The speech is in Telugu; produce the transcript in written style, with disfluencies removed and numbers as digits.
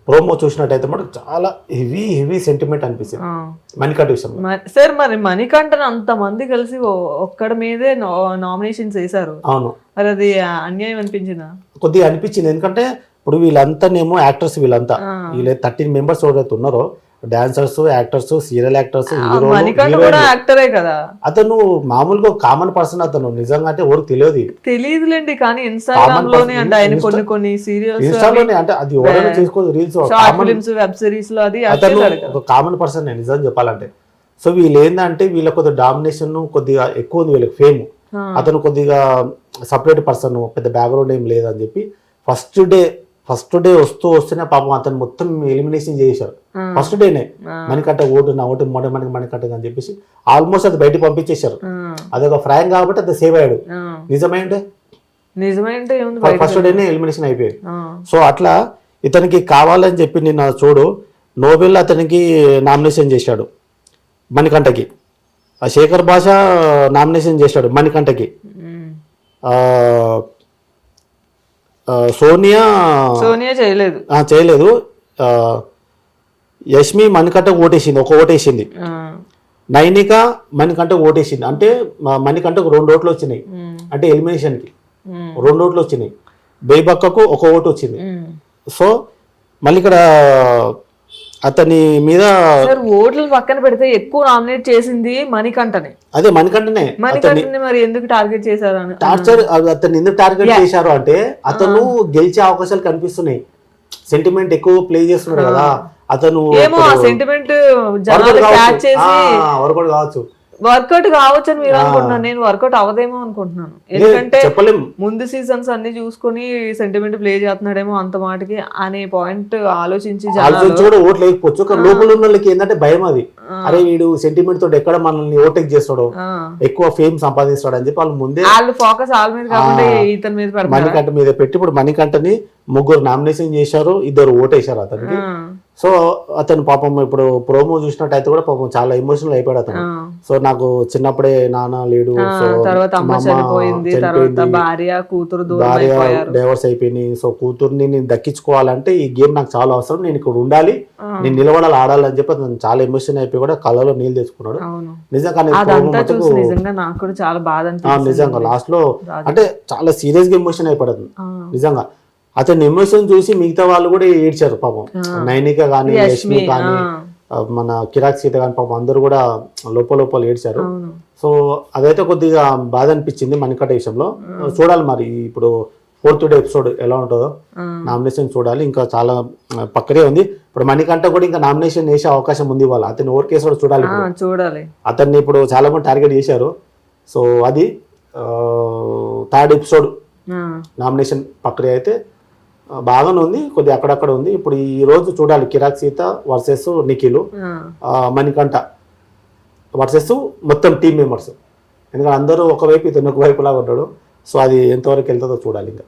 ప్రోమో చూసినట్టయితే మనకు చాలా హెవీ సెంటిమెంట్ అనిపిస్తుంది మణికంఠ విషయంలో. సార్ మరి మణికంఠన్ అంత మంది కలిసి ఒక్కడి మీదే నామినేషన్స్ వేశారు. అవును, మరి అది అన్యాయం అనిపించిందా? కొద్దిగా అనిపించింది. ఎందుకంటే ఇప్పుడు వీళ్ళంతానేమో యాక్టర్స్, వీళ్ళంతా 13 మెంబర్స్ ఎవరైతే ఉన్నారో dancers, actors, serial actors, Manikanta కూడా యాక్టరే కదా. అతను మామూలుగా కామన్ పర్సన్. అతను నిజంగా అంటే ఎవరికి తెలియదులేండి, కానీ ఇన్స్టాగ్రామ్ లోనే అంటే ఆయన కొన్ని సీరియల్స్, ఇన్స్టాలోనే అంటే అది ఎవరైనా చేసుకోదు, రీల్స్, ఫిల్మ్స్, వెబ్ సిరీస్ లో అది అతను ఒక కామన్ పర్సన్ నిజం చెప్పాలంటే. సో వీళ్ళు ఏంటంటే వీళ్ళ కొద్దిగా డామినేషన్ కొద్దిగా ఎక్కువ ఉంది, వీళ్ళకి ఫేమ్. అతను కొద్దిగా సపరేట్ పర్సన్, పెద్ద బ్యాక్గ్రౌండ్ ఏం లేదని చెప్పి ఫస్ట్ డే వస్తూనే పాపం అతను మొత్తం ఎలిమినేషన్ చేశారు. ఫస్ట్ డేనే మణికంఠ ఓటు నా ఓటు మణికంఠ అని చెప్పేసి ఆల్మోస్ట్ అది బయట పంపించేశారు. అదొక ఫ్రాంక్ కాబట్టి అది సేవ్ అయ్యాడు. నిజమైంటే ఫస్ట్ డేనే ఎలిమినేషన్ అయిపోయాడు. సో అట్లా ఇతనికి కావాలని చెప్పి నిన్న చూడు నోబెల్ అతనికి నామినేషన్ చేశాడు మణికంఠకి. శేఖర్ భాష నామినేషన్ చేశాడు మణికంఠకి. సోనియా చేయలేదు. యష్మి మణికంఠకు ఓటేసింది, ఒక ఓటేసింది. నైనిక మణికంఠకు ఓటేసింది. అంటే మణికంఠకు 2 ఓట్లు వచ్చినాయి, అంటే ఎలిమినేషన్ కి 2 ఓట్లు వచ్చినాయి. బేబక్కకు 1 ఓటు వచ్చింది. సో మళ్ళీ ఇక్కడ అతని మీద ఓట్లు పక్కన పెడితే ఎక్కువ నామినేట్ చేసింది మణికంఠనే. అదే మణికంఠనే. మరి ఎందుకు టార్గెట్ చేశారు? అతన్ని ఎందుకు టార్గెట్ చేశారు అంటే అతను గెలిచే అవకాశాలు కనిపిస్తున్నాయి. సెంటిమెంట్ ఎక్కువ ప్లే చేస్తున్నాడు కదా అతను. సెంటిమెంట్ కావచ్చు, వర్కౌట్ కావచ్చు అని మీరు అనుకుంటున్నాను. నేను వర్కౌట్ అవ్వదేమో అనుకుంటున్నాను. ఎందుకంటే ముందు సీజన్స్ అన్ని చూసుకుని సెంటిమెంట్ ప్లే చేస్తున్నాడేమో అంత మాటకి అనే పాయింట్ ఆలోచించి కూడా ఓట్లు లేకపోవచ్చు. లోపల ఉన్న వాళ్ళకి ఏంటంటే భయం అది. అరే వీడు సెంటిమెంట్ తోటి ఎక్కడ మనల్ని ఓటేక్ చేస్తాడో, ఎక్కువ ఫేమ్ సంపాదిస్తాడు అని చెప్పి వాళ్ళు ముందే ఫోకస్ వాళ్ళ మీద కాకుండా ఇతని మీద మణికంఠ మీద పెట్టి ఇప్పుడు మణికంఠని 3 నామినేషన్ చేశారు, 2 ఓటేశారు అతనికి. సో అతను పాపం ఇప్పుడు ప్రోమో చూసినట్టయితే కూడా పాపం చాలా ఎమోషనల్ అయిపోయాడు అతను. సో నాకు చిన్నప్పుడే నాన్న లేడు, భార్య డైవర్స్ అయిపోయింది. సో కూతుర్ని నేను దక్కించుకోవాలంటే ఈ గేమ్ నాకు చాలా అవసరం, నేను ఇక్కడ ఉండాలి, నేను నిలబడాలి, ఆడాలి అని చెప్పి అతను చాలా ఎమోషన్ అయిపోయి కూడా కళ్ళలో నీళ్ళు తెచ్చుకున్నాడు. నిజంగా లాస్ట్ లో అంటే చాలా సీరియస్ గా ఎమోషన్ అయిపోయింది నిజంగా. అతని ఎమోషన్ చూసి మిగతా వాళ్ళు కూడా ఏడ్చారు పాపం. నైనిక కానీ, యష్మి కానీ, మన కిరాక్ సీత కానీ పాపం అందరూ కూడా లోపల ఏడ్చారు. సో అదైతే కొద్దిగా బాధ అనిపించింది మణికంఠ విషయంలో. చూడాలి మరి ఇప్పుడు 4th డే ఎపిసోడ్ ఎలా ఉంటుందో, నామినేషన్ చూడాలి. ఇంకా చాలా పక్కనే ఉంది. ఇప్పుడు మణికంఠ కూడా ఇంకా నామినేషన్ వేసే అవకాశం ఉంది. వాళ్ళు అతను ఓవర్ కేసు చూడాలి. అతన్ని ఇప్పుడు చాలా మంది టార్గెట్ చేశారు. సో అది 3rd ఎపిసోడ్ నామినేషన్ ప్రక్రియ అయితే బాగానే ఉంది, కొద్దిగా అక్కడక్కడ ఉంది. ఇప్పుడు ఈ రోజు చూడాలి కిరాక్ సీత వర్సెస్ నిఖిల్, మణికంఠ వర్సెస్ మొత్తం టీమ్ మెంబర్స్. ఎందుకంటే అందరూ ఒకవైపు ఇతను ఒకవైపు లాగా ఉంటాడు. సో అది ఎంతవరకు వెళ్తుందో చూడాలి ఇంకా.